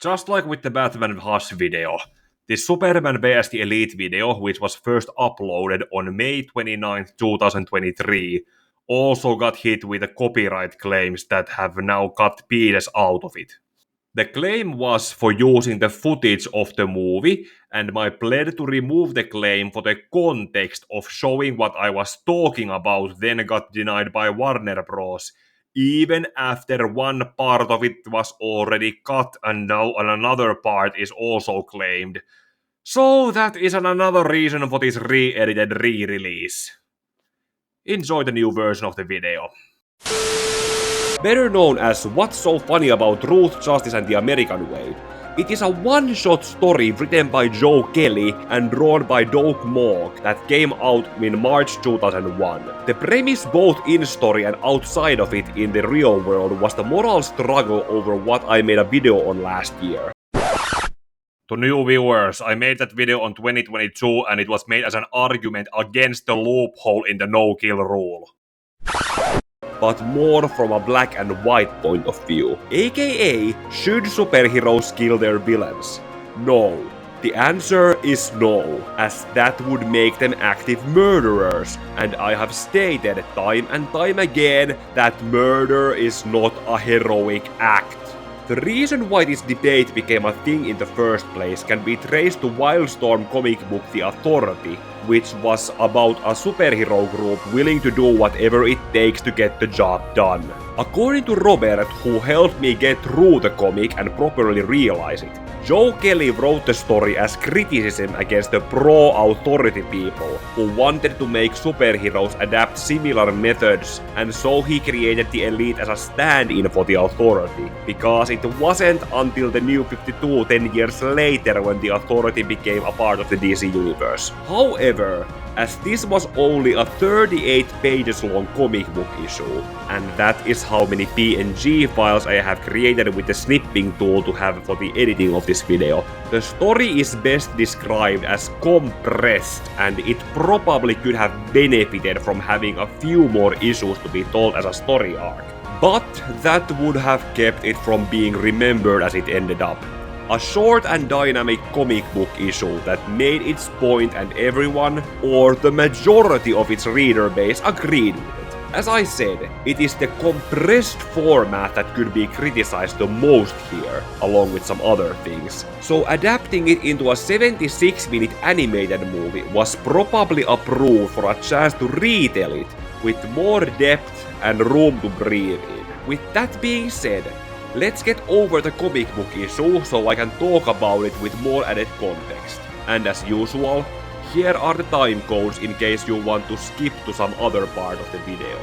Just like with the Batman Hush video, the Superman vs. the Elite video, which was first uploaded on May 29, 2023, also got hit with the copyright claims that have now cut pieces out of it. The claim was for using the footage of the movie, and my plan to remove the claim for the context of showing what I was talking about then got denied by Warner Bros., even after one part of it was already cut and now another part is also claimed. So that is another reason for this re-edited re-release. Enjoy the new version of the video. Better known as What's So Funny About Truth, Justice and the American Way, it is a one-shot story written by Joe Kelly and drawn by Doug Moore that came out in March 2001. The premise both in story and outside of it in the real world was the moral struggle over what I made a video on last year. To new viewers, I made that video on 2022 and it was made as an argument against the loophole in the no-kill rule. But more from a black and white point of view. AKA, should superheroes kill their villains? No. The answer is no, as that would make them active murderers, and I have stated time and time again that murder is not a heroic act. The reason why this debate became a thing in the first place can be traced to Wildstorm comic book The Authority, which was about a superhero group willing to do whatever it takes to get the job done. According to Robert, who helped me get through the comic and properly realize it, Joe Kelly wrote the story as criticism against the pro-authority people who wanted to make superheroes adapt similar methods, and so he created the Elite as a stand-in for the Authority, because it wasn't until the New 52 10 years later when the Authority became a part of the DC Universe. However, as this was only a 38 pages long comic book issue, and that is how many PNG files I have created with the snipping tool to have for the editing of this video, the story is best described as compressed, and it probably could have benefited from having a few more issues to be told as a story arc. But that would have kept it from being remembered as it ended up. A short and dynamic comic book issue that made its point and everyone, or the majority of its reader base, agreed with it. As I said, it is the compressed format that could be criticized the most here, along with some other things. So adapting it into a 76-minute animated movie was probably approved for a chance to retell it with more depth and room to breathe in. With that being said, let's get over the comic book issue so I can talk about it with more added context. And as usual, here are the time codes in case you want to skip to some other part of the video.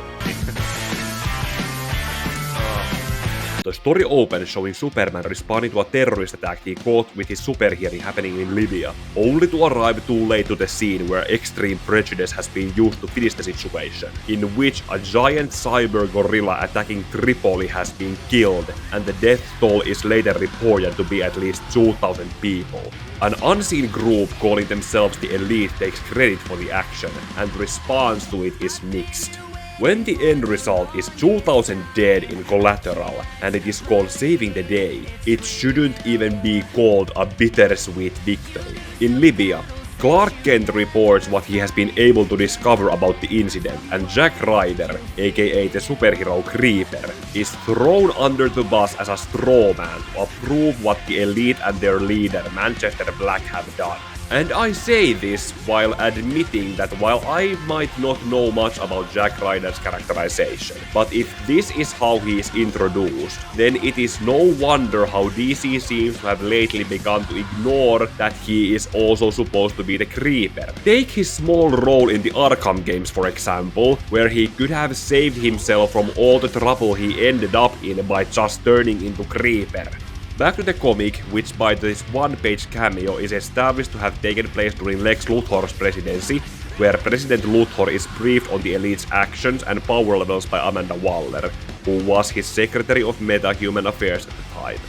The story opens showing Superman responding to a terrorist attack he caught with his super hearing happening in Libya, only to arrive too late to the scene where extreme prejudice has been used to finish the situation, in which a giant cyber gorilla attacking Tripoli has been killed, and the death toll is later reported to be at least 2,000 people. An unseen group calling themselves the Elite takes credit for the action, and the response to it is mixed. When the end result is 2,000 dead in Collateral, and it is called saving the day, it shouldn't even be called a bittersweet victory. In Libya, Clark Kent reports what he has been able to discover about the incident, and Jack Ryder, aka the superhero Creeper, is thrown under the bus as a straw man to approve what the Elite and their leader Manchester Black have done. And I say this while admitting that while I might not know much about Jack Ryder's characterization, but if this is how he is introduced, then it is no wonder how DC seems to have lately begun to ignore that he is also supposed to be the Creeper. Take his small role in the Arkham games, for example, where he could have saved himself from all the trouble he ended up in by just turning into Creeper. Back to the comic, which by this one-page cameo is established to have taken place during Lex Luthor's presidency, where President Luthor is briefed on the Elite's actions and power levels by Amanda Waller, who was his Secretary of Meta-Human Affairs at the time.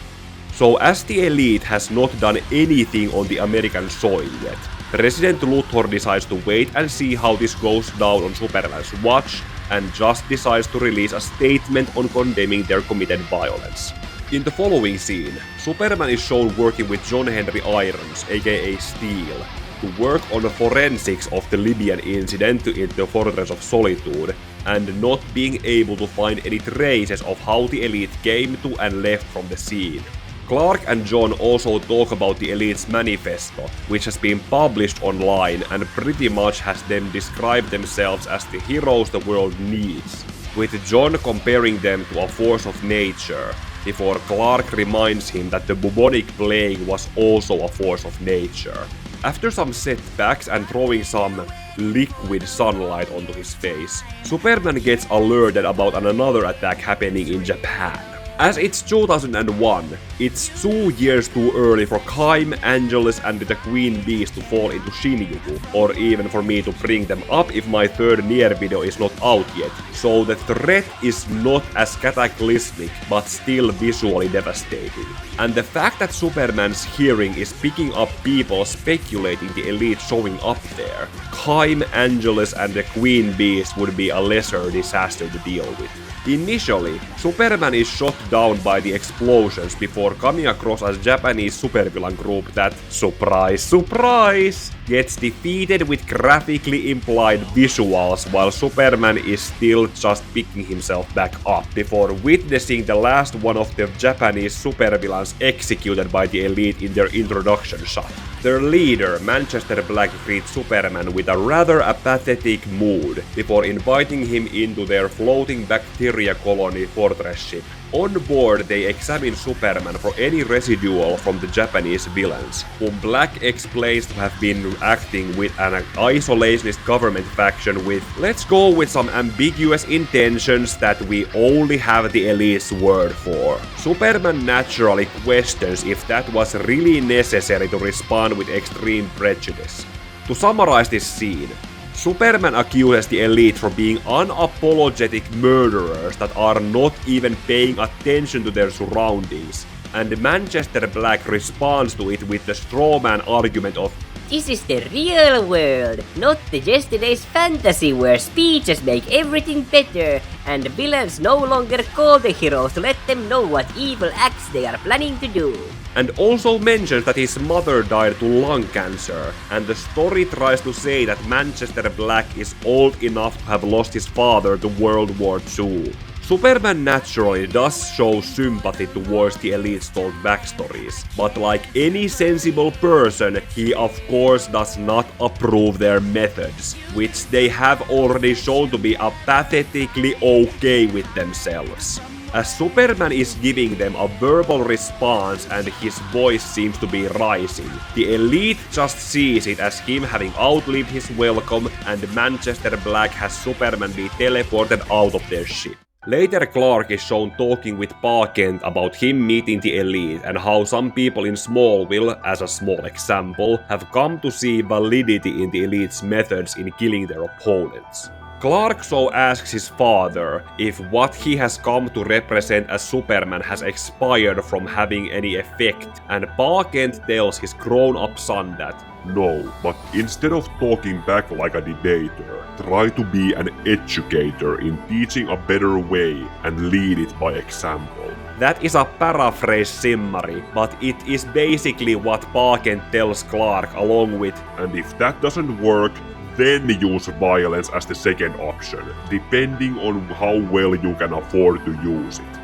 So as the Elite has not done anything on the American soil yet, President Luthor decides to wait and see how this goes down on Superman's watch, and just decides to release a statement on condemning their committed violence. In the following scene, Superman is shown working with John Henry Irons, aka Steel, to work on the forensics of the Libyan incident in the Fortress of Solitude, and not being able to find any traces of how the Elite came to and left from the scene. Clark and John also talk about the Elite's manifesto, which has been published online and pretty much has them describe themselves as the heroes the world needs, with John comparing them to a force of nature, before Clark reminds him that the bubonic plague was also a force of nature. After some setbacks and throwing some liquid sunlight onto his face, Superman gets alerted about another attack happening in Japan. As it's 2001, it's 2 years too early for Kaim, Angelus and the Queen Bees to fall into Shinjuku, or even for me to bring them up if my third Nier video is not out yet, so the threat is not as cataclysmic, but still visually devastating. And the fact that Superman's hearing is picking up people speculating the Elite showing up there, Kaim, Angelus and the Queen Bees would be a lesser disaster to deal with. Initially, Superman is shot down by the explosions before coming across a Japanese supervillain group that, surprise, surprise, gets defeated with graphically implied visuals while Superman is still just picking himself back up before witnessing the last one of the Japanese supervillains executed by the Elite in their introduction shot. Their leader, Manchester Black, greets Superman with a rather apathetic mood before inviting him into their floating bacteria colony fortress ship. On board, they examine Superman for any residual from the Japanese villains, whom Black explains to have been acting with an isolationist government faction with, let's go with some ambiguous intentions that we only have the Elite's word for. Superman naturally questions if that was really necessary to respond with extreme prejudice. To summarize this scene, Superman accuses the Elite for being unapologetic murderers that are not even paying attention to their surroundings, and Manchester Black responds to it with the strawman argument of, "This is the real world, not the yesterday's fantasy where speeches make everything better, and villains no longer call the heroes to let them know what evil acts they are planning to do." And also mentions that his mother died to lung cancer, and the story tries to say that Manchester Black is old enough to have lost his father to World War II. Superman naturally does show sympathy towards the Elite's told backstories, but like any sensible person, he of course does not approve their methods, which they have already shown to be apathetically okay with themselves. As Superman is giving them a verbal response and his voice seems to be rising, the Elite just sees it as him having outlived his welcome, and Manchester Black has Superman be teleported out of their ship. Later, Clark is shown talking with Pa Kent about him meeting the Elite and how some people in Smallville, as a small example, have come to see validity in the Elite's methods in killing their opponents. Clark so asks his father if what he has come to represent as Superman has expired from having any effect, and Pa Kent tells his grown-up son that, "No, but instead of talking back like a debater, try to be an educator in teaching a better way and lead it by example." That is a paraphrase summary, but it is basically what Pa Kent tells Clark along with, "And if that doesn't work, then use violence as the second option, depending on how well you can afford to use it."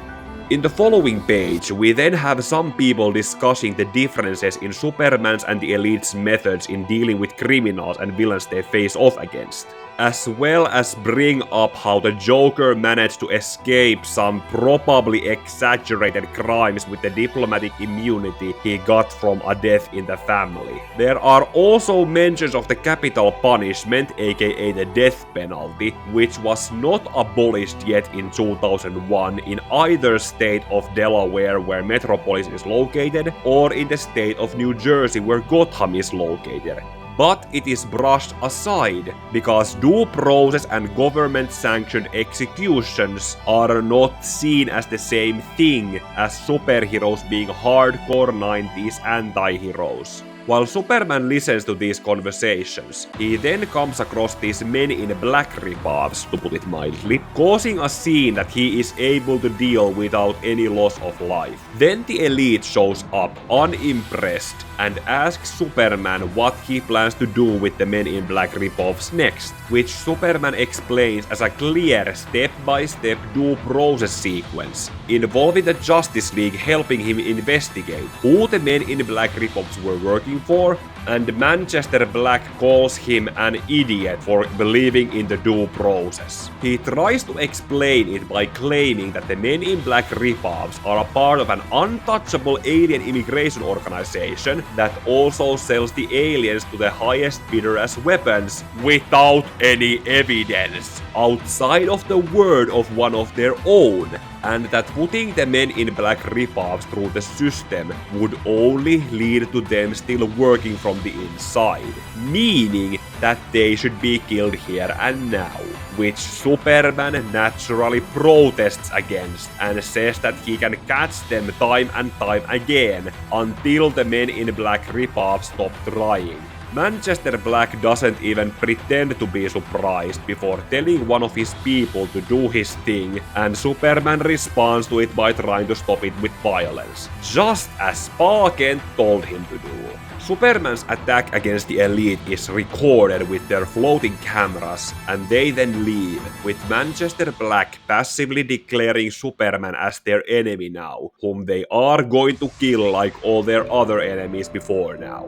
In the following page, we then have some people discussing the differences in Superman's and the Elite's methods in dealing with criminals and villains they face off against, as well as bring up how the Joker managed to escape some probably exaggerated crimes with the diplomatic immunity he got from a death in the family. There are also mentions of the capital punishment, aka the death penalty, which was not abolished yet in 2001 in either state of Delaware where Metropolis is located, or in the state of New Jersey where Gotham is located. But it is brushed aside, because due process and government-sanctioned executions are not seen as the same thing as superheroes being hardcore 90s anti-heroes. While Superman listens to these conversations, he then comes across these men in black ripoffs, to put it mildly, causing a scene that he is able to deal without any loss of life. Then the Elite shows up, unimpressed, and asks Superman what he plans to do with the men in black ripoffs next, which Superman explains as a clear step-by-step due process sequence, involving the Justice League helping him investigate who the men in black ripoffs were working for, and Manchester Black calls him an idiot for believing in the due process. He tries to explain it by claiming that the men in black ripoffs are a part of an untouchable alien immigration organization that also sells the aliens to the highest bidder as weapons without any evidence, outside of the word of one of their own, and that putting the men in black ripoffs through the system would only lead to them still working from the inside, meaning that they should be killed here and now, which Superman naturally protests against and says that he can catch them time and time again until the men in black ripoffs stop trying. Manchester Black doesn't even pretend to be surprised before telling one of his people to do his thing, and Superman responds to it by trying to stop it with violence, just as Kent told him to do. Superman's attack against the Elite is recorded with their floating cameras, and they then leave, with Manchester Black passively declaring Superman as their enemy now, whom they are going to kill like all their other enemies before now.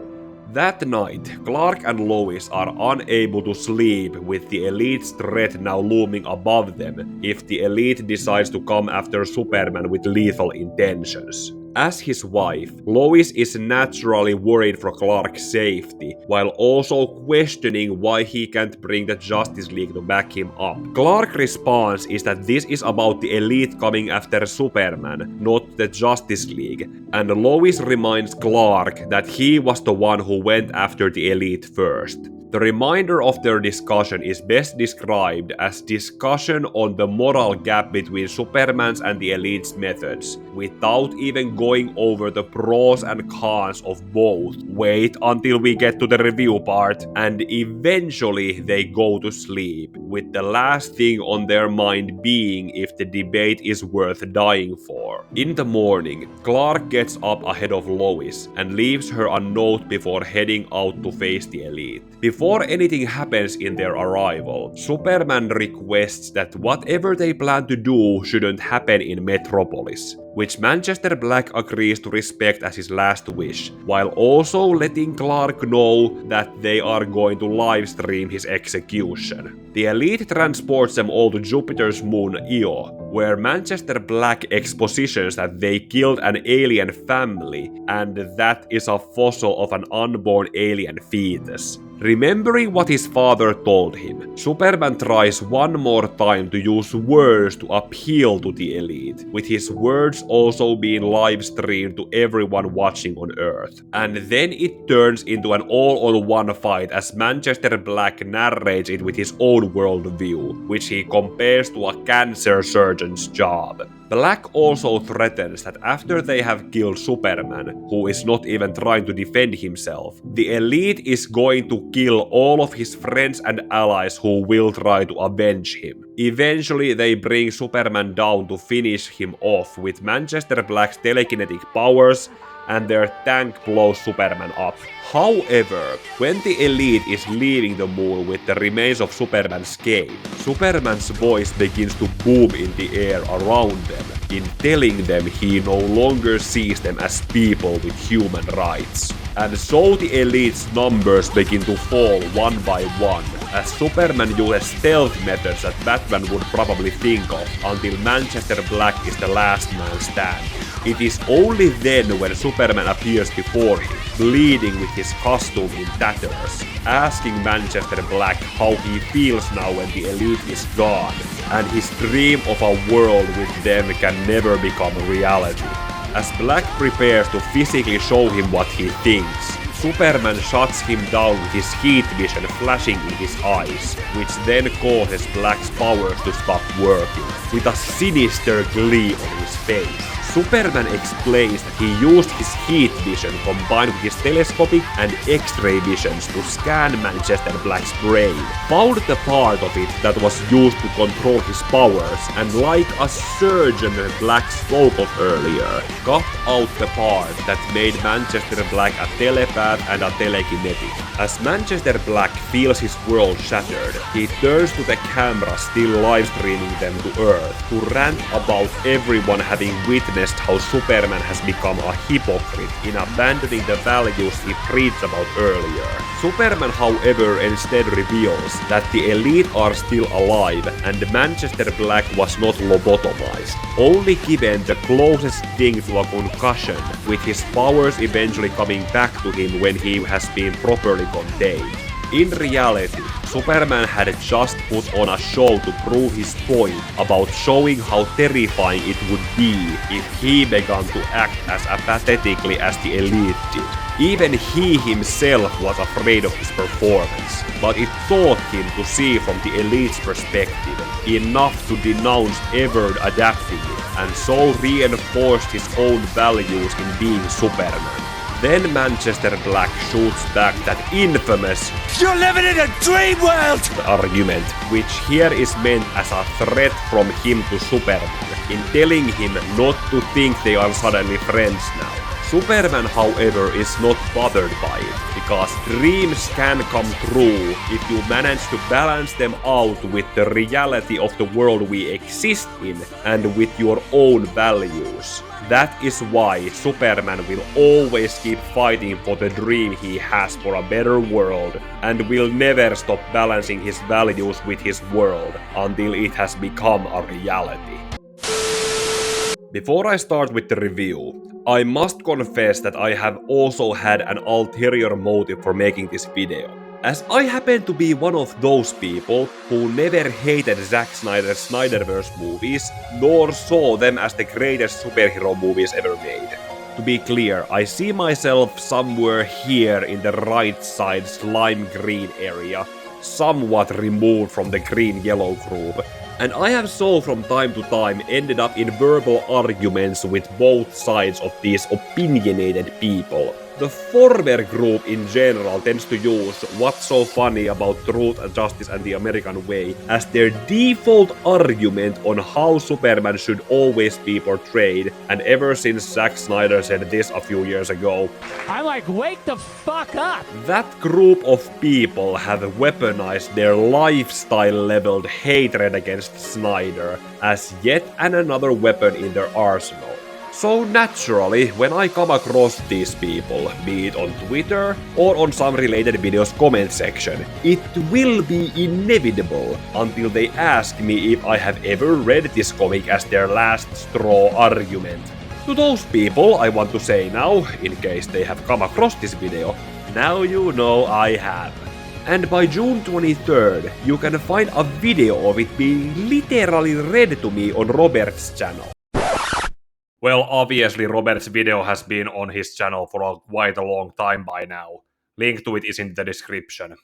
That night, Clark and Lois are unable to sleep with the Elite's threat now looming above them if the Elite decides to come after Superman with lethal intentions. As his wife, Lois is naturally worried for Clark's safety, while also questioning why he can't bring the Justice League to back him up. Clark's response is that this is about the Elite coming after Superman, not the Justice League, and Lois reminds Clark that he was the one who went after the Elite first. The remainder of their discussion is best described as discussion on the moral gap between Superman's and the Elite's methods, without even going over the pros and cons of both. Wait until we get to the review part, and eventually they go to sleep, with the last thing on their mind being if the debate is worth dying for. In the morning, Clark gets up ahead of Lois and leaves her a note before heading out to face the Elite. Before anything happens in their arrival, Superman requests that whatever they plan to do shouldn't happen in Metropolis, which Manchester Black agrees to respect as his last wish, while also letting Clark know that they are going to livestream his execution. The Elite transports them all to Jupiter's moon Io, where Manchester Black expositions that they killed an alien family, and that is a fossil of an unborn alien fetus. Remembering what his father told him, Superman tries one more time to use words to appeal to the Elite, with his words also being live-streamed to everyone watching on Earth. And then it turns into an all-on-one fight as Manchester Black narrates it with his own worldview, which he compares to a cancer surgeon's job. Black also threatens that after they have killed Superman, who is not even trying to defend himself, the Elite is going to kill all of his friends and allies who will try to avenge him. Eventually, they bring Superman down to finish him off with Manchester Black's telekinetic powers, and their tank blows Superman up. However, when the Elite is leaving the moon with the remains of Superman's cape, Superman's voice begins to boom in the air around them, in telling them he no longer sees them as people with human rights. And so the Elite's numbers begin to fall one by one, as Superman uses stealth methods that Batman would probably think of, until Manchester Black is the last man standing. It is only then when Superman appears before him, bleeding with his costume in tatters, asking Manchester Black how he feels now when the Elite is gone, and his dream of a world with them can never become a reality. As Black prepares to physically show him what he thinks, Superman shuts him down with his heat vision flashing in his eyes, which then causes Black's powers to stop working, with a sinister glee on his face. Superman explains that he used his heat vision combined with his telescopic and X-ray visions to scan Manchester Black's brain, found the part of it that was used to control his powers, and like a surgeon Black spoke of earlier, cut out the part that made Manchester Black a telepath and a telekinetic. As Manchester Black feels his world shattered, he turns to the camera still live streaming them to Earth to rant about everyone having witnessed how Superman has become a hypocrite in abandoning the values he preached about earlier. Superman, however, instead reveals that the elite are still alive and Manchester Black was not lobotomized, only given the closest thing to a concussion, with his powers eventually coming back to him when he has been properly contained. In reality, Superman had just put on a show to prove his point about showing how terrifying it would be if he began to act as apathetically as the elite did. Even he himself was afraid of his performance, but it taught him to see from the elite's perspective enough to denounce ever adapting it, and so reinforced his own values in being Superman. Then Manchester Black shoots back that infamous "You're living in a dream world!" argument, which here is meant as a threat from him to Superman, in telling him not to think they are suddenly friends now. Superman, however, is not bothered by it, because dreams can come true if you manage to balance them out with the reality of the world we exist in and with your own values. That is why Superman will always keep fighting for the dream he has for a better world, and will never stop balancing his values with his world until it has become a reality. Before I start with the review, I must confess that I have also had an ulterior motive for making this video, as I happen to be one of those people who never hated Zack Snyder's Snyderverse movies, nor saw them as the greatest superhero movies ever made. To be clear, I see myself somewhere here in the right side slime green area, somewhat removed from the green-yellow group, and I have so from time to time ended up in verbal arguments with both sides of these opinionated people. The former group in general tends to use "what's so funny about truth, justice and the American way" as their default argument on how Superman should always be portrayed, and ever since Zack Snyder said this a few years ago, I'm like, wake the fuck up! That group of people have weaponized their lifestyle-leveled hatred against Snyder as yet another weapon in their arsenal. So naturally, when I come across these people, be it on Twitter or on some related videos comment section, it will be inevitable until they ask me if I have ever read this comic as their last straw argument. To those people, I want to say now, in case they have come across this video, now you know I have. And by June 23rd, you can find a video of it being literally read to me on Robert's channel. Well, obviously Robert's video has been on his channel for quite a long time by now. Link to it is in the description.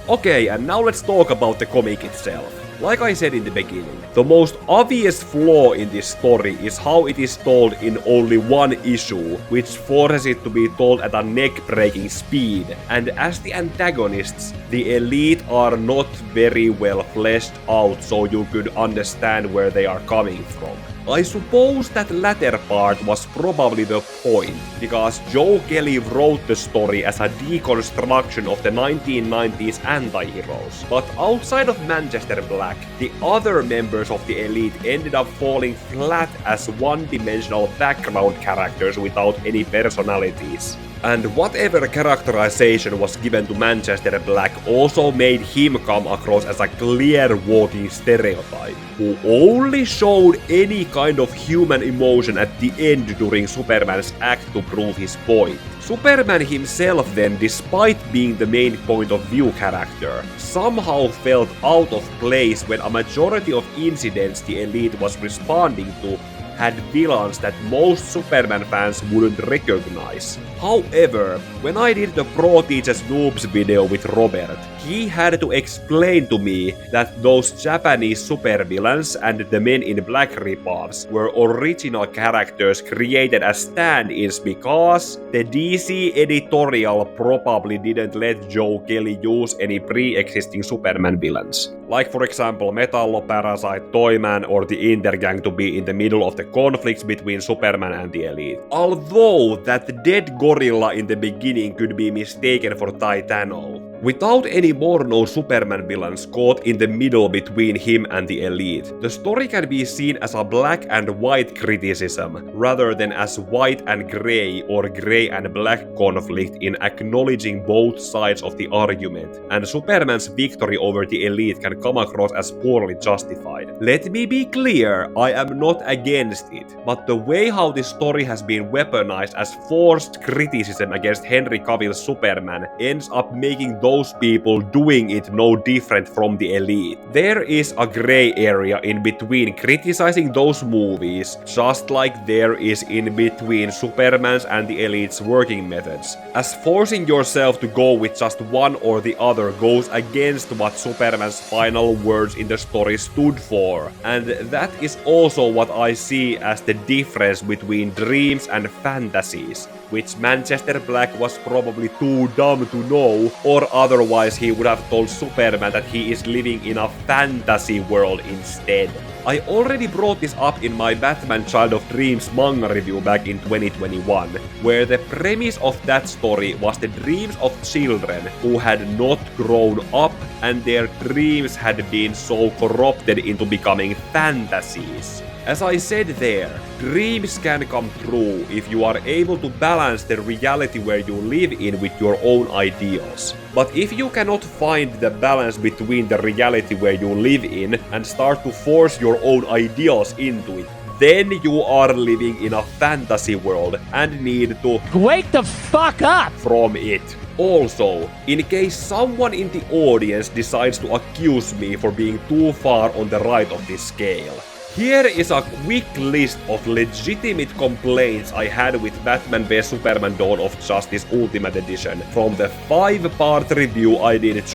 Okay, and now let's talk about the comic itself. Like I said in the beginning, the most obvious flaw in this story is how it is told in only one issue, which forces it to be told at a neck-breaking speed, and as the antagonists, the elite are not very well fleshed out so you could understand where they are coming from. I suppose that latter part was probably the point, because Joe Kelly wrote the story as a deconstruction of the 1990s anti-heroes, but outside of Manchester Black, the other members of the elite ended up falling flat as one-dimensional background characters without any personalities. And whatever characterization was given to Manchester Black also made him come across as a clear walking stereotype, who only showed any kind of human emotion at the end during Superman's act to prove his point. Superman himself then, despite being the main point of view character, somehow felt out of place when a majority of incidents the elite was responding to had villains that most Superman fans wouldn't recognize. However, when I did the Pro Teaches Noobs video with Robert, he had to explain to me that those Japanese supervillains and the Men in Black ripoffs were original characters created as stand-ins because the DC editorial probably didn't let Joe Kelly use any pre-existing Superman villains. Like for example Metallo, Parasite, Toyman or the Intergang to be in the middle of the conflicts between Superman and the Elite. Although that dead gorilla in the beginning could be mistaken for Titano. Without any more known Superman villains caught in the middle between him and the Elite, the story can be seen as a black and white criticism, rather than as white and grey or grey and black conflict in acknowledging both sides of the argument, and Superman's victory over the Elite can come across as poorly justified. Let me be clear, I am not against it, but the way how this story has been weaponized as forced criticism against Henry Cavill's Superman ends up making those people doing it no different from the Elite. There is a grey area in between criticizing those movies, just like there is in between Superman's and the Elite's working methods, as forcing yourself to go with just one or the other goes against what Superman's final words in the story stood for, and that is also what I see as the difference between dreams and fantasies, which Manchester Black was probably too dumb to know, or otherwise he would have told Superman that he is living in a fantasy world instead. I already brought this up in my Batman Child of Dreams manga review back in 2021, where the premise of that story was the dreams of children who had not grown up and their dreams had been so corrupted into becoming fantasies. As I said there, dreams can come true if you are able to balance the reality where you live in with your own ideals. But if you cannot find the balance between the reality where you live in and start to force your own ideals into it, then you are living in a fantasy world and need to wake the fuck up from it. Also, in case someone in the audience decides to accuse me for being too far on the right of this scale, here is a quick list of legitimate complaints I had with Batman v Superman Dawn of Justice Ultimate Edition from the 5-part review I did.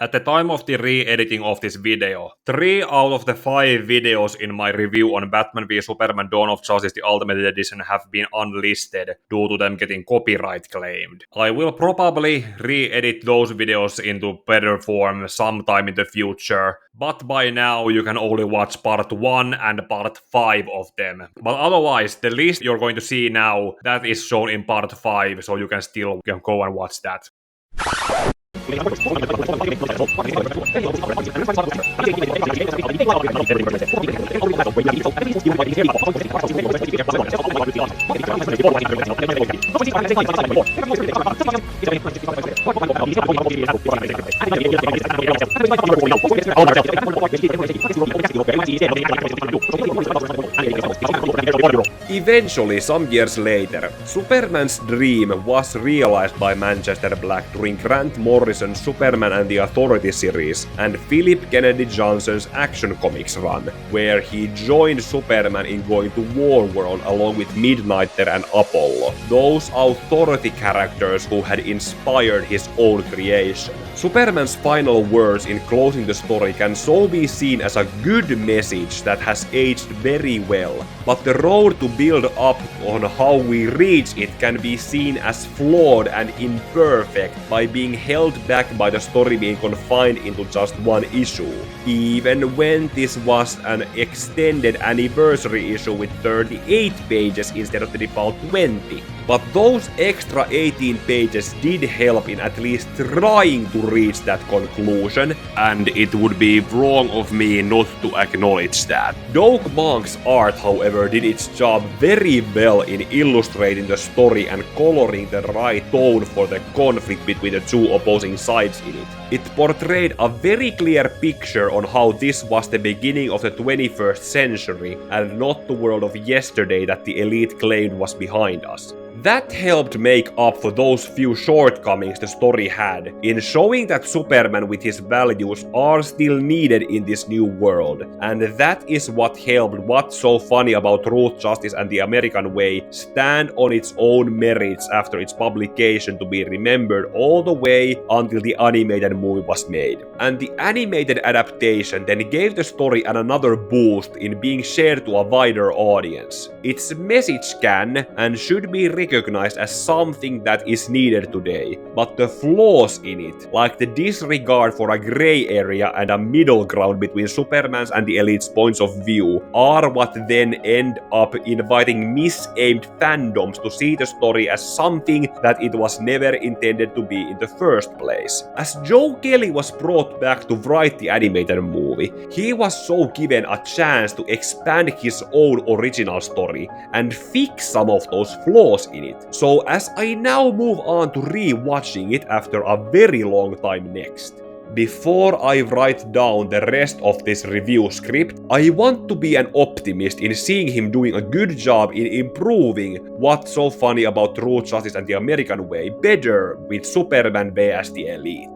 At the time of the re-editing of this video, 3 out of the 5 videos in my review on Batman v Superman Dawn of Justice the Ultimate Edition have been unlisted due to them getting copyright claimed. I will probably re-edit those videos into better form sometime in the future, but by now you can only watch part 1 and part 5 of them. But otherwise, the list you're going to see now, that is shown in part 5, so you can still go and watch that. Eventually, some years later, Superman's dream was realized by Manchester Black during Grant Morrison's Superman and the Authority series and Philip Kennedy Johnson's Action Comics run, where he joined Superman in going to Warworld along with Midnighter and Apollo, those Authority characters who had inspired his own creation. Superman's final words in closing the story can so be seen as a good message that has aged very well, but the road to build up on how we reach it can be seen as flawed and imperfect by being held back by the story being confined into just one issue, even when this was an extended anniversary issue with 38 pages instead of the default 20. But those extra 18 pages did help in at least trying to reach that conclusion, and it would be wrong of me not to acknowledge that. Doug Monk's art, however, did its job very well in illustrating the story and coloring the right tone for the conflict between the two opposing sides in it. It portrayed a very clear picture on how this was the beginning of the 21st century and not the world of yesterday that the Elite claimed was behind us. That helped make up for those few shortcomings the story had in showing that Superman with his values are still needed in this new world, and that is what helped What's So Funny About Truth, Justice and the American Way stand on its own merits after its publication to be remembered all the way until the animated movie was made. And the animated adaptation then gave the story another boost in being shared to a wider audience. Its message can and should be recognized as something that is needed today, but the flaws in it, like the disregard for a grey area and a middle ground between Superman's and the Elite's points of view, are what then end up inviting misaimed fandoms to see the story as something that it was never intended to be in the first place. As Joe Kelly was brought back to write the animated movie, he was so given a chance to expand his own original story and fix some of those flaws in it. So as I now move on to re-watching it after a very long time next, before I write down the rest of this review script, I want to be an optimist in seeing him doing a good job in improving What's So Funny About Truth, Justice and the American Way better with Superman vs the Elite.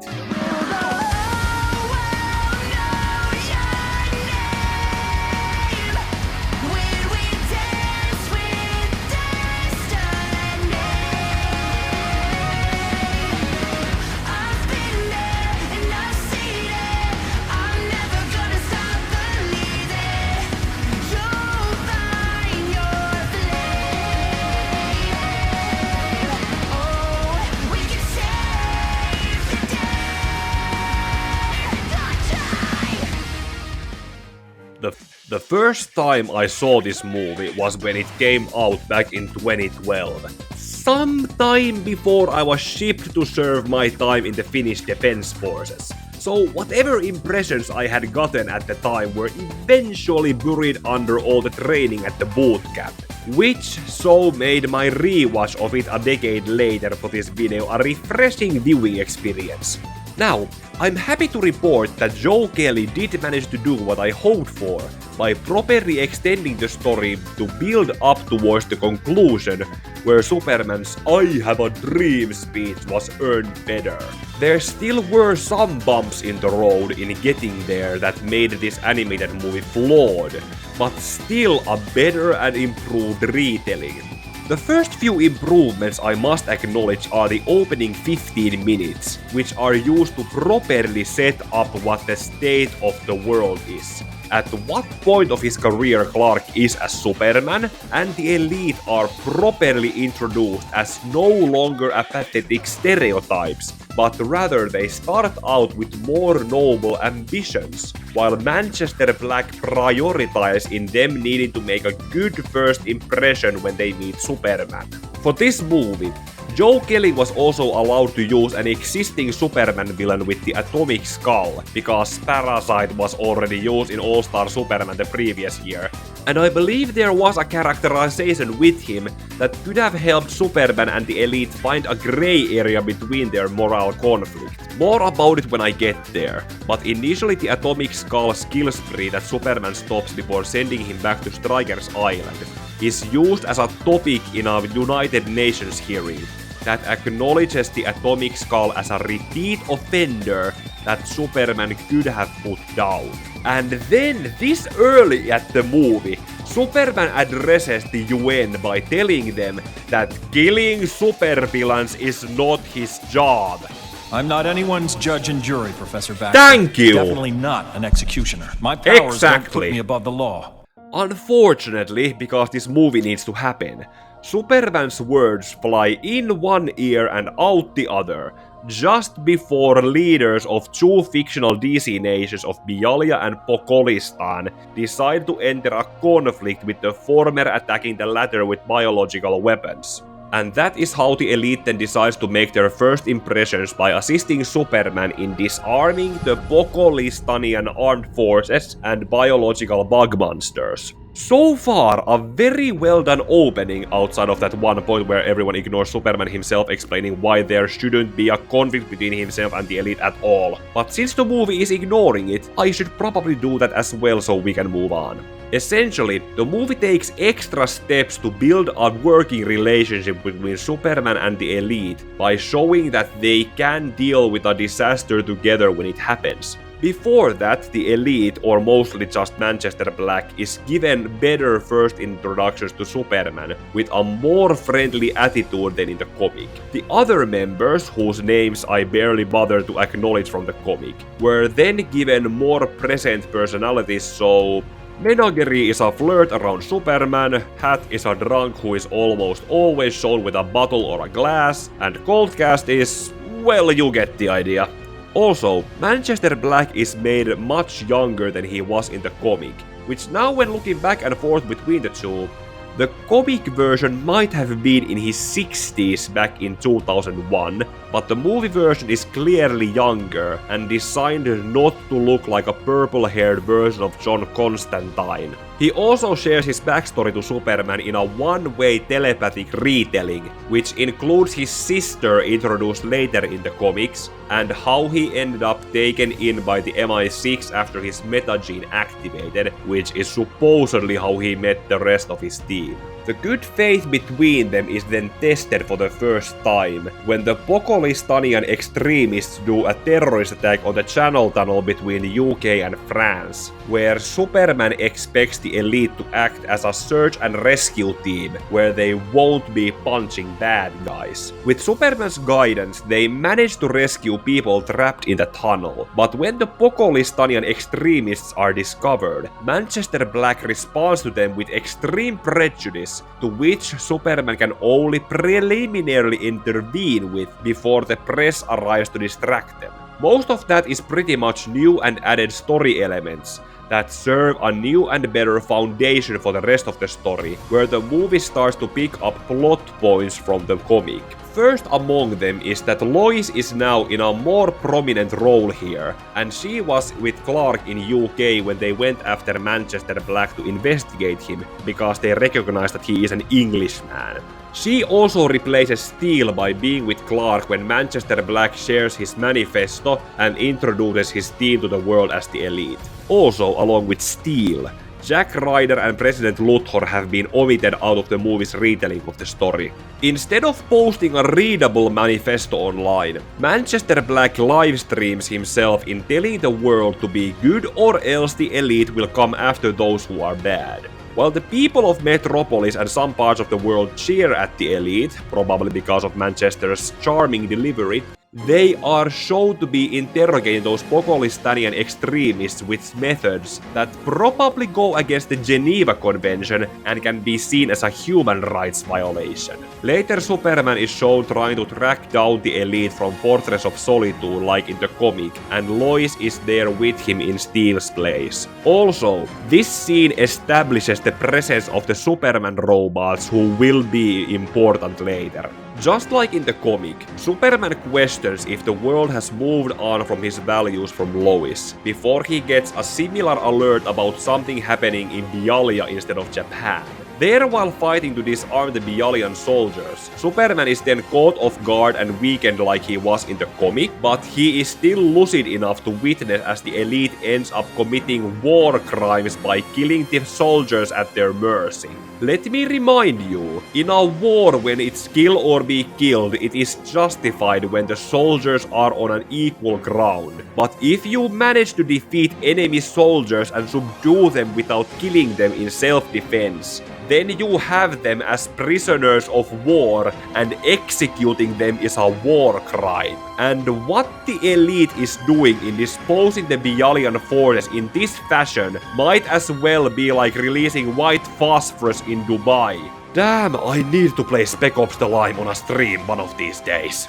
The first time I saw this movie was when it came out back in 2012. Sometime before I was shipped to serve my time in the Finnish Defense Forces. So whatever impressions I had gotten at the time were eventually buried under all the training at the boot camp, which so made my rewatch of it a decade later for this video a refreshing viewing experience. Now, I'm happy to report that Joe Kelly did manage to do what I hoped for by properly extending the story to build up towards the conclusion where Superman's "I have a dream" speech was earned better. There still were some bumps in the road in getting there that made this animated movie flawed, but still a better and improved retelling. The first few improvements I must acknowledge are the opening 15 minutes, which are used to properly set up what the state of the world is. At what point of his career Clark is as Superman, and the Elite are properly introduced as no longer apathetic stereotypes, but rather they start out with more noble ambitions, while Manchester Black prioritize in them needing to make a good first impression when they meet Superman. For this movie, Joe Kelly was also allowed to use an existing Superman villain with the atomic skull, because Parasite was already used in All-Star Superman the previous year, and I believe there was a characterization with him that could have helped Superman and the Elite find a grey area between their moral conflict. More about it when I get there, but initially the atomic skull skill spree that Superman stops before sending him back to Stryker's Island is used as a topic in a United Nations hearing that acknowledges the atomic skull as a repeat offender that Superman could have put down. And then, this early at the movie, Superman addresses the UN by telling them that killing supervillains is not his job. I'm not anyone's judge and jury, Professor Baxter. Thank you! Definitely not an executioner. My powers don't put me above the law. Unfortunately, because this movie needs to happen, Superman's words fly in one ear and out the other, just before leaders of two fictional DC nations of Bialya and Pokolistan decide to enter a conflict with the former attacking the latter with biological weapons. And that is how the Elite then decides to make their first impressions by assisting Superman in disarming the Pokolistanian armed forces and biological bug monsters. So far, a very well done opening outside of that one point where everyone ignores Superman himself explaining why there shouldn't be a conflict between himself and the Elite at all. But since the movie is ignoring it, I should probably do that as well so we can move on. Essentially, the movie takes extra steps to build a working relationship between Superman and the Elite by showing that they can deal with a disaster together when it happens. Before that, the Elite, or mostly just Manchester Black, is given better first introductions to Superman with a more friendly attitude than in the comic. The other members, whose names I barely bother to acknowledge from the comic, were then given more present personalities, so Menagerie is a flirt around Superman, Hat is a drunk who is almost always shown with a bottle or a glass, and Coldcast is, well, you get the idea. Also, Manchester Black is made much younger than he was in the comic, which now when looking back and forth between the two, the comic version might have been in his 60s back in 2001, but the movie version is clearly younger and designed not to look like a purple-haired version of John Constantine. He also shares his backstory to Superman in a one-way telepathic retelling, which includes his sister introduced later in the comics, and how he ended up taken in by the MI6 after his metagene activated, which is supposedly how he met the rest of his team. The good faith between them is then tested for the first time when the Pokolistanian extremists do a terrorist attack on the Channel Tunnel between UK and France, where Superman expects the Elite to act as a search and rescue team where they won't be punching bad guys. With Superman's guidance, they manage to rescue people trapped in the tunnel, but when the Pokolistanian extremists are discovered, Manchester Black responds to them with extreme prejudice, to which Superman can only preliminarily intervene with before the press arrives to distract them. Most of that is pretty much new and added story elements that serve a new and better foundation for the rest of the story, where the movie starts to pick up plot points from the comic. First among them is that Lois is now in a more prominent role here, and she was with Clark in UK when they went after Manchester Black to investigate him, because they recognize that he is an Englishman. She also replaces Steel by being with Clark when Manchester Black shares his manifesto and introduces his team to the world as the Elite. Also, along with Steel, Jack Ryder and President Luthor have been omitted out of the movie's retelling of the story. Instead of posting a readable manifesto online, Manchester Black livestreams himself in telling the world to be good or else the Elite will come after those who are bad. While the people of Metropolis and some parts of the world cheer at the Elite, probably because of Manchester's charming delivery, they are shown to be interrogating those Pokolistanian extremists with methods that probably go against the Geneva Convention and can be seen as a human rights violation. Later, Superman is shown trying to track down the Elite from Fortress of Solitude like in the comic, and Lois is there with him in Steel's place. Also, this scene establishes the presence of the Superman robots who will be important later. Just like in the comic, Superman questions if the world has moved on from his values from Lois, before he gets a similar alert about something happening in Bialya instead of Japan. There, while fighting to disarm the Bialyan soldiers, Superman is then caught off guard and weakened like he was in the comic, but he is still lucid enough to witness as the Elite ends up committing war crimes by killing the soldiers at their mercy. Let me remind you, in a war when it's kill or be killed, it is justified when the soldiers are on an equal ground. But if you manage to defeat enemy soldiers and subdue them without killing them in self-defense, then you have them as prisoners of war, and executing them is a war crime. And what the Elite is doing in disposing the Bialyan forces in this fashion might as well be like releasing white phosphorus in Dubai. Damn, I need to play Spec Ops The Line on a stream one of these days.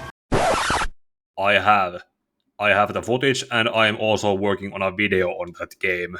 I have the footage, and I am also working on a video on that game.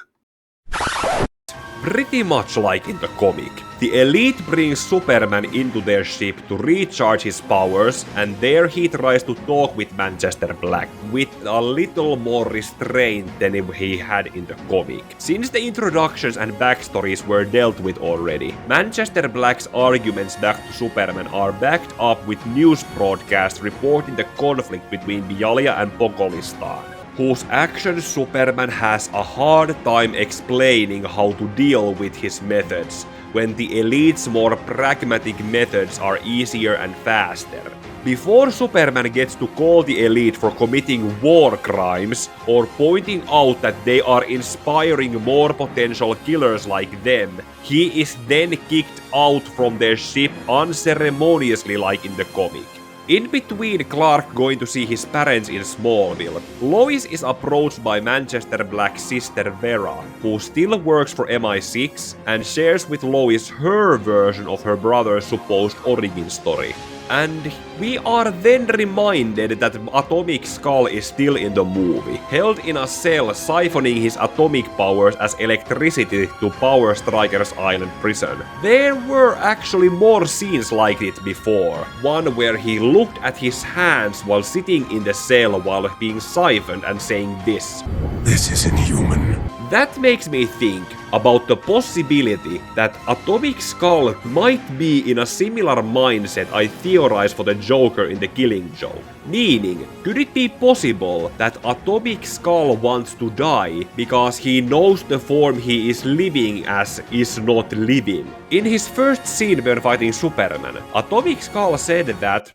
Pretty much like in the comic, the Elite brings Superman into their ship to recharge his powers, and there he tries to talk with Manchester Black, with a little more restraint than he had in the comic. Since the introductions and backstories were dealt with already, Manchester Black's arguments back to Superman are backed up with news broadcasts reporting the conflict between Bialya and Pokolistan. whose actions Superman has a hard time explaining how to deal with his methods, when the elite's more pragmatic methods are easier and faster. Before Superman gets to call the elite for committing war crimes or pointing out that they are inspiring more potential killers like them, he is then kicked out from their ship unceremoniously like in the comic. In between Clark going to see his parents in Smallville, Lois is approached by Manchester Black's sister Vera, who still works for MI6 and shares with Lois her version of her brother's supposed origin story. And we are then reminded that Atomic Skull is still in the movie, held in a cell siphoning his atomic powers as electricity to power Stryker's Island prison. There were actually more scenes like it before, one where he looked at his hands while sitting in the cell while being siphoned and saying this. This isn't human. That makes me think about the possibility that Atomic Skull might be in a similar mindset I theorized for the Joker in The Killing Joke. Meaning, could it be possible that Atomic Skull wants to die because he knows the form he is living as is not living? In his first scene when fighting Superman, Atomic Skull said that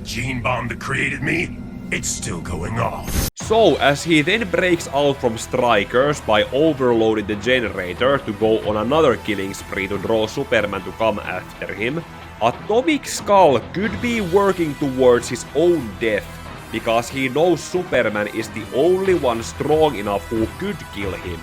gene bomb that created me, it's still going off. So, as he then breaks out from Strikers by overloading the generator to go on another killing spree to draw Superman to come after him, Atomic Skull could be working towards his own death, because he knows Superman is the only one strong enough who could kill him.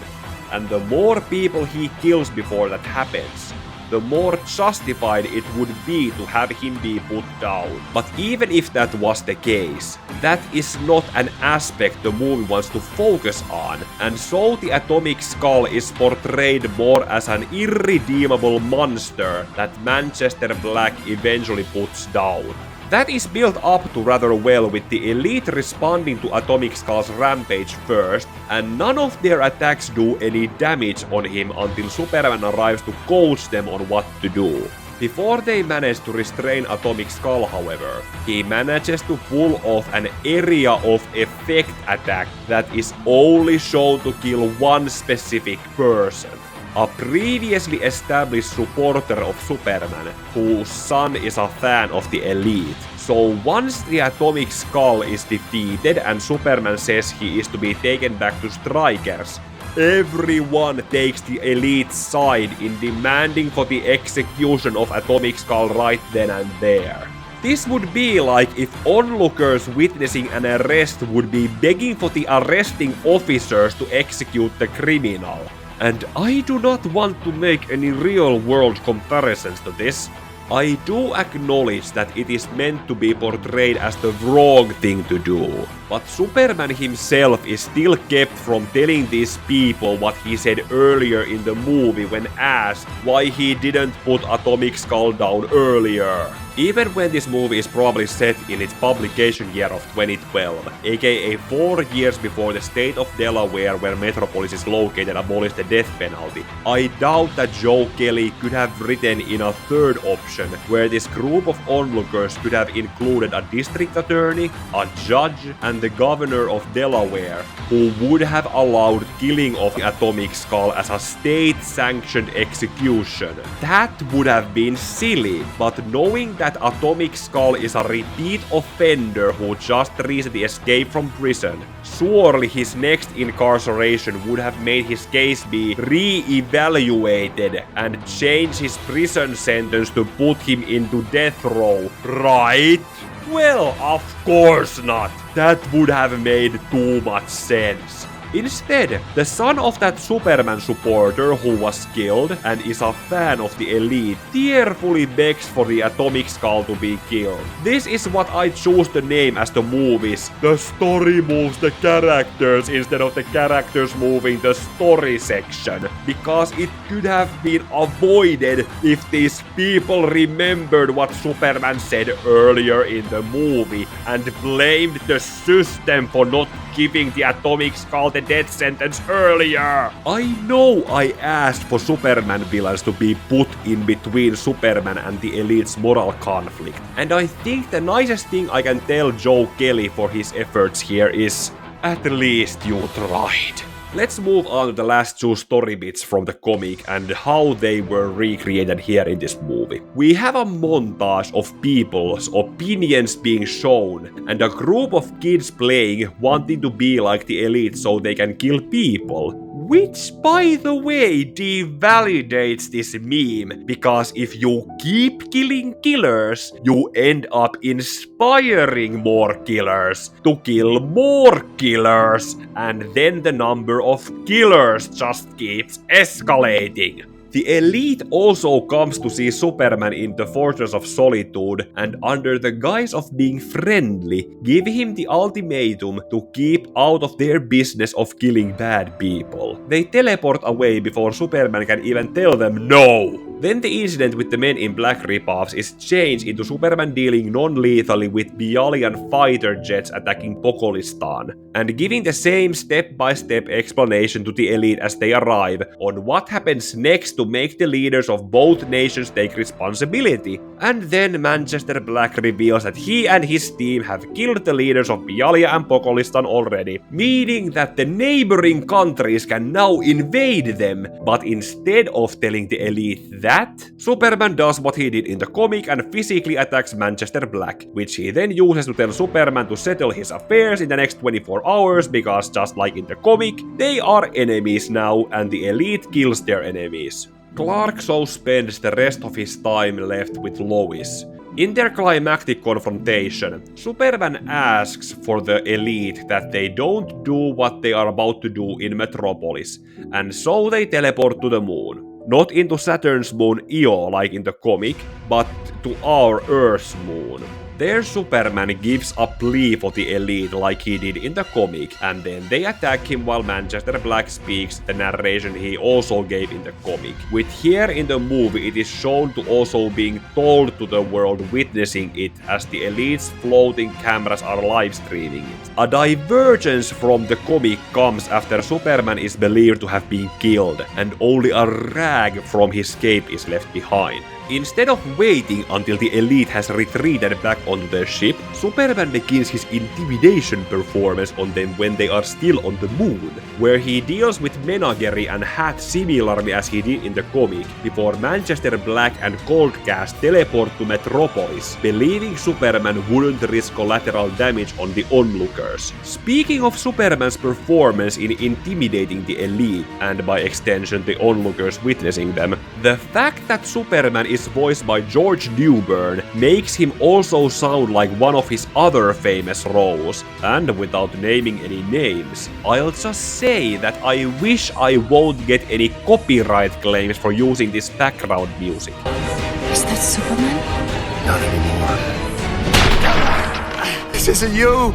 And the more people he kills before that happens, the more justified it would be to have him be put down. But even if that was the case, that is not an aspect the movie wants to focus on, and so the Atomic Skull is portrayed more as an irredeemable monster that Manchester Black eventually puts down. That is built up to rather well, with the elite responding to Atomic Skull's rampage first, and none of their attacks do any damage on him until Superman arrives to coach them on what to do. Before they manage to restrain Atomic Skull, however, he manages to pull off an area of effect attack that is only shown to kill one specific person. A previously established supporter of Superman, whose son is a fan of the elite. So once the Atomic Skull is defeated and Superman says he is to be taken back to Strikers, everyone takes the elite's side in demanding for the execution of Atomic Skull right then and there. This would be like if onlookers witnessing an arrest would be begging for the arresting officers to execute the criminal. And I do not want to make any real-world comparisons to this. I do acknowledge that it is meant to be portrayed as the wrong thing to do, but Superman himself is still kept from telling these people what he said earlier in the movie when asked why he didn't put Atomic Skull down earlier. Even when this movie is probably set in its publication year of 2012, aka 4 years before the state of Delaware where Metropolis is located abolished the death penalty, I doubt that Joe Kelly could have written in a third option, where this group of onlookers could have included a district attorney, a judge, and the governor of Delaware, who would have allowed killing of the Atomic Skull as a state-sanctioned execution. That would have been silly, but knowing that Atomic Skull is a repeat offender who just recently escaped from prison, surely his next incarceration would have made his case be re-evaluated and change his prison sentence to put him into death row, right? Well, of course not. That would have made too much sense. Instead, the son of that Superman supporter who was killed and is a fan of the elite tearfully begs for the Atomic Skull to be killed. This is what I choose to name as the movies. The story moves the characters instead of the characters moving the story section, because it could have been avoided if these people remembered what Superman said earlier in the movie and blamed the system for not giving the Atomic Skull the death sentence earlier. I know I asked for Superman villains to be put in between Superman and the elite's moral conflict, and I think the nicest thing I can tell Joe Kelly for his efforts here is, At least you tried. Let's move on to the last two story bits from the comic and how they were recreated here in this movie. We have a montage of people's opinions being shown and a group of kids playing wanting to be like the elite so they can kill people. Which, by the way, devalidates this meme, because if you keep killing killers, you end up inspiring more killers to kill more killers, and then the number of killers just keeps escalating. The elite also comes to see Superman in the Fortress of Solitude and under the guise of being friendly, give him the ultimatum to keep out of their business of killing bad people. They teleport away before Superman can even tell them no. Then the incident with the Men in Black ripoffs is changed into Superman dealing non-lethally with Bialyan fighter jets attacking Pokolistan, and giving the same step-by-step explanation to the elite as they arrive on what happens next to make the leaders of both nations take responsibility. And then Manchester Black reveals that he and his team have killed the leaders of Bialya and Pokolistan already, meaning that the neighboring countries can now invade them, but instead of telling the elite that, Superman does what he did in the comic and physically attacks Manchester Black, which he then uses to tell Superman to settle his affairs in the next 24 hours because just like in the comic, they are enemies now and the elite kills their enemies. Clark so spends the rest of his time left with Lois. In their climactic confrontation, Superman asks for the elite that they don't do what they are about to do in Metropolis, and so they teleport to the moon. Not into Saturn's moon Io like in the comic, but to our Earth's moon. There Superman gives a plea for the elite like he did in the comic, and then they attack him while Manchester Black speaks the narration he also gave in the comic. With here in the movie it is shown to also being told to the world witnessing it as the elite's floating cameras are live streaming it. A divergence from the comic comes after Superman is believed to have been killed, and only a rag from his cape is left behind. Instead of waiting until the elite has retreated back onto their ship, Superman begins his intimidation performance on them when they are still on the moon, where he deals with Menagerie and Hat similarly as he did in the comic, before Manchester Black and Coldcast teleport to Metropolis, believing Superman wouldn't risk collateral damage on the onlookers. Speaking of Superman's performance in intimidating the elite, and by extension the onlookers witnessing them, the fact that Superman is voiced by George Newbern makes him also sound like one of his other famous roles, and without naming any names, I'll just say that I wish I won't get any copyright claims for using this background music. Is that Superman? Not anymore. This isn't you!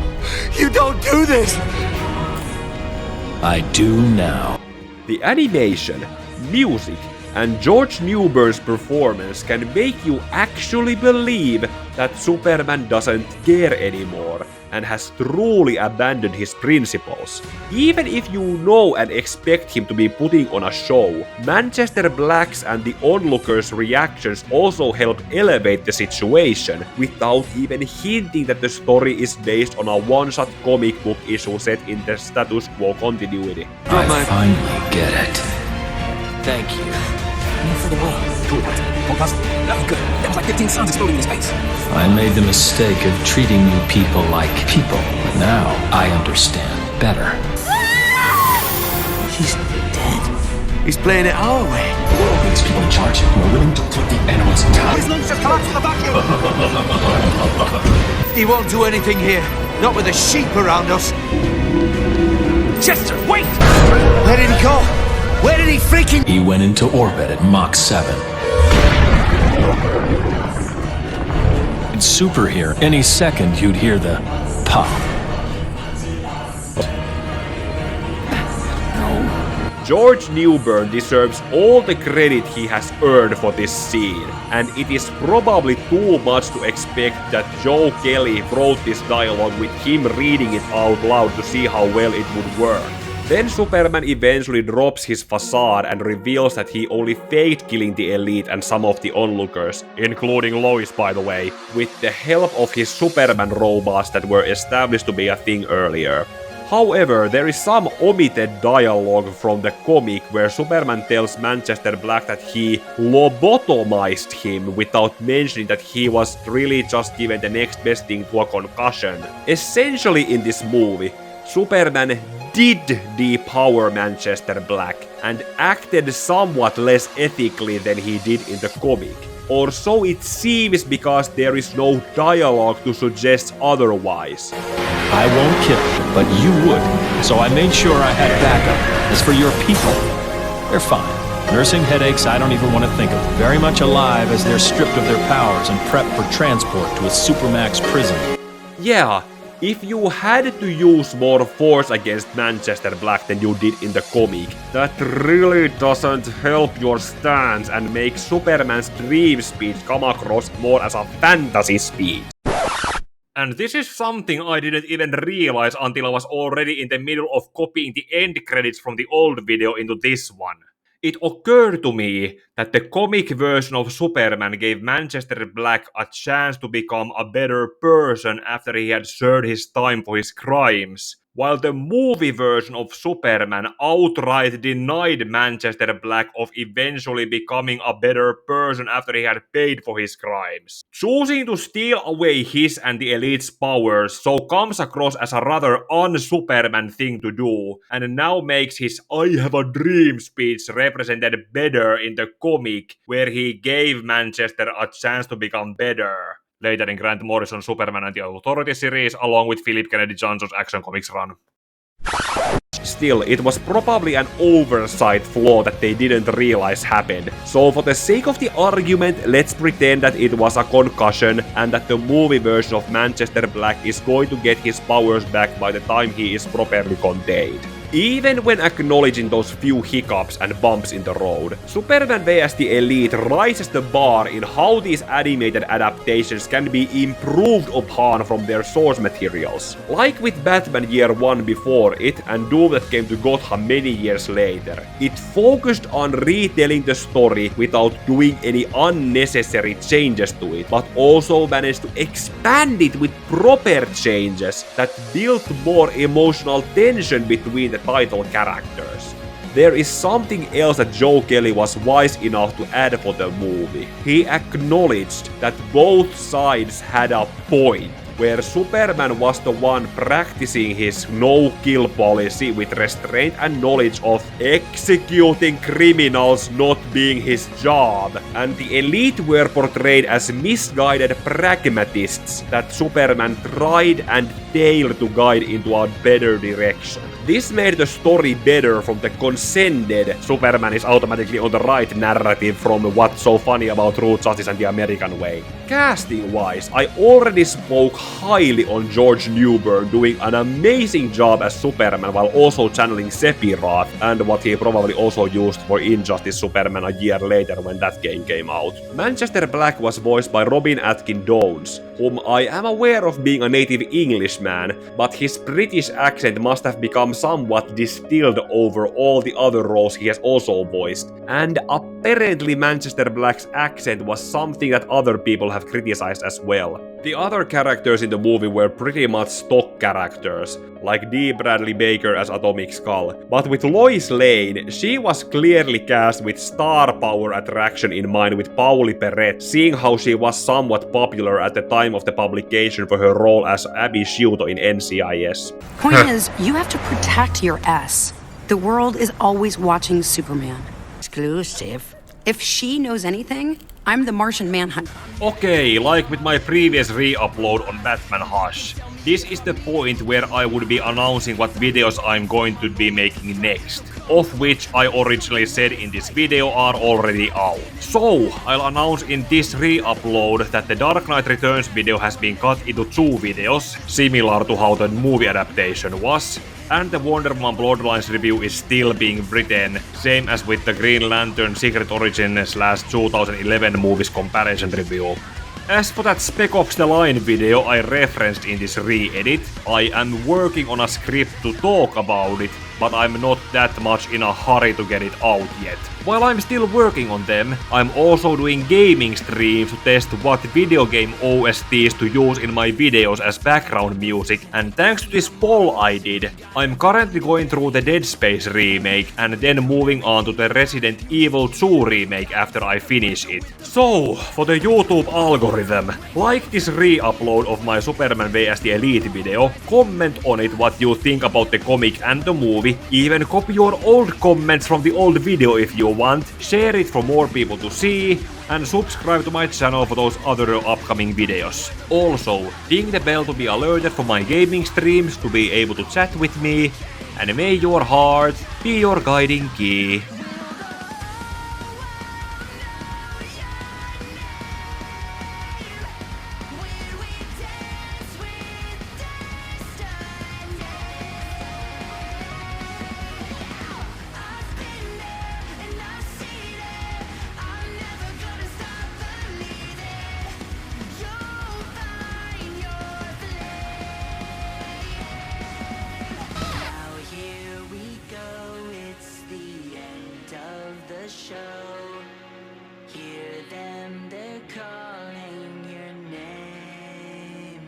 You don't do this! I do now. The animation, music, and George Newbern's performance can make you actually believe that Superman doesn't care anymore and has truly abandoned his principles. Even if you know and expect him to be putting on a show, Manchester Black's and the onlookers' reactions also help elevate the situation, without even hinting that the story is based on a one-shot comic book issue set in the status quo continuity. I finally get it. Thank you. Move further away. Cool. That was good. That was like 15 suns exploding in space. I made the mistake of treating you people like people, but now I understand better. He's dead. He's playing it our way. These people in charge who are willing to put the animals down. His lungs just collapsed in the vacuum. He won't do anything here. Not with the sheep around us. Chester, wait! Where did he go? Where did he freaking... He went into orbit at Mach 7. It's super here. Any second you'd hear the pop. George Newbern deserves all the credit he has earned for this scene, and it is probably too much to expect that Joe Kelly wrote this dialogue with him reading it out loud to see how well it would work. Then Superman eventually drops his facade and reveals that he only faked killing the elite and some of the onlookers, including Lois by the way, with the help of his Superman robots that were established to be a thing earlier. However, there is some omitted dialogue from the comic where Superman tells Manchester Black that he lobotomized him without mentioning that he was really just given the next best thing to a concussion. Essentially in this movie, Superman did depower Manchester Black and acted somewhat less ethically than he did in the comic. Or so it seems because there is no dialogue to suggest otherwise. I won't kill, but you would, so I made sure I had backup. As for your people, they're fine. Nursing headaches I don't even want to think of. Very much alive as they're stripped of their powers and prepped for transport to a supermax prison. Yeah, if you had to use more force against Manchester Black than you did in the comic, that really doesn't help your stance and makes Superman's dream speech come across more as a fantasy speech. And this is something I didn't even realize until I was already in the middle of copying the end credits from the old video into this one. It occurred to me that the comic version of Superman gave Manchester Black a chance to become a better person after he had served his time for his crimes, while the movie version of Superman outright denied Manchester Black of eventually becoming a better person after he had paid for his crimes. Choosing to steal away his and the Elite's powers so comes across as a rather un-Superman thing to do, and now makes his I have a dream speech represented better in the comic, where he gave Manchester a chance to become better. Later in Grant Morrison's Superman and the Authority series, along with Philip Kennedy Johnson's Action Comics run. Still, it was probably an oversight flaw that they didn't realize happened. So for the sake of the argument, let's pretend that it was a concussion and that the movie version of Manchester Black is going to get his powers back by the time he is properly contained. Even when acknowledging those few hiccups and bumps in the road, Superman vs the Elite rises the bar in how these animated adaptations can be improved upon from their source materials. Like with Batman Year 1 before it and Doom that came to Gotham many years later, it focused on retelling the story without doing any unnecessary changes to it, but also managed to expand it with proper changes that built more emotional tension between the title characters. There is something else that Joe Kelly was wise enough to add for the movie. He acknowledged that both sides had a point, where Superman was the one practicing his no-kill policy with restraint and knowledge of executing criminals not being his job, and the Elite were portrayed as misguided pragmatists that Superman tried and failed to guide into a better direction. This made the story better from the condescended Superman is automatically on the right narrative from What's So Funny About True Justice and the American Way. Casting-wise, I already spoke highly on George Newbern doing an amazing job as Superman while also channeling Sephiroth, and what he probably also used for Injustice Superman a year later when that game came out. Manchester Black was voiced by Robin Atkin Downes, whom I am aware of being a native Englishman, but his British accent must have become somewhat distilled over all the other roles he has also voiced, and apparently Manchester Black's accent was something that other people have criticized as well. The other characters in the movie were pretty much stock characters, like D. Bradley Baker as Atomic Skull, but with Lois Lane, she was clearly cast with star power attraction in mind with Pauli Perret, seeing how she was somewhat popular at the time of the publication for her role as Abby Sciuto in NCIS. Point is, you have to protect your S. The world is always watching Superman. Exclusive. If she knows anything, I'm the Martian Manhunter. Okay, like with my previous re-upload on Batman Hush, this is the point where I would be announcing what videos I'm going to be making next, of which I originally said in this video are already out. So, I'll announce in this re-upload that the Dark Knight Returns video has been cut into 2 videos, similar to how the movie adaptation was, and the Wonder Woman Bloodlines review is still being written, same as with the Green Lantern Secret Origin / 2011 movies comparison review. As for that Spec Ops The Line video I referenced in this re-edit, I am working on a script to talk about it, but I'm not that much in a hurry to get it out yet. While I'm still working on them, I'm also doing gaming streams to test what video game OSTs to use in my videos as background music, and thanks to this poll I did, I'm currently going through the Dead Space remake and then moving on to the Resident Evil 2 remake after I finish it. So, for the YouTube algorithm, like this re-upload of my Superman vs the Elite video, comment on it what you think about the comic and the movie, even copy your old comments from the old video if you want, share it for more people to see, and subscribe to my channel for those other upcoming videos. Also, ding the bell to be alerted for my gaming streams to be able to chat with me, and may your heart be your guiding key. Calling your name.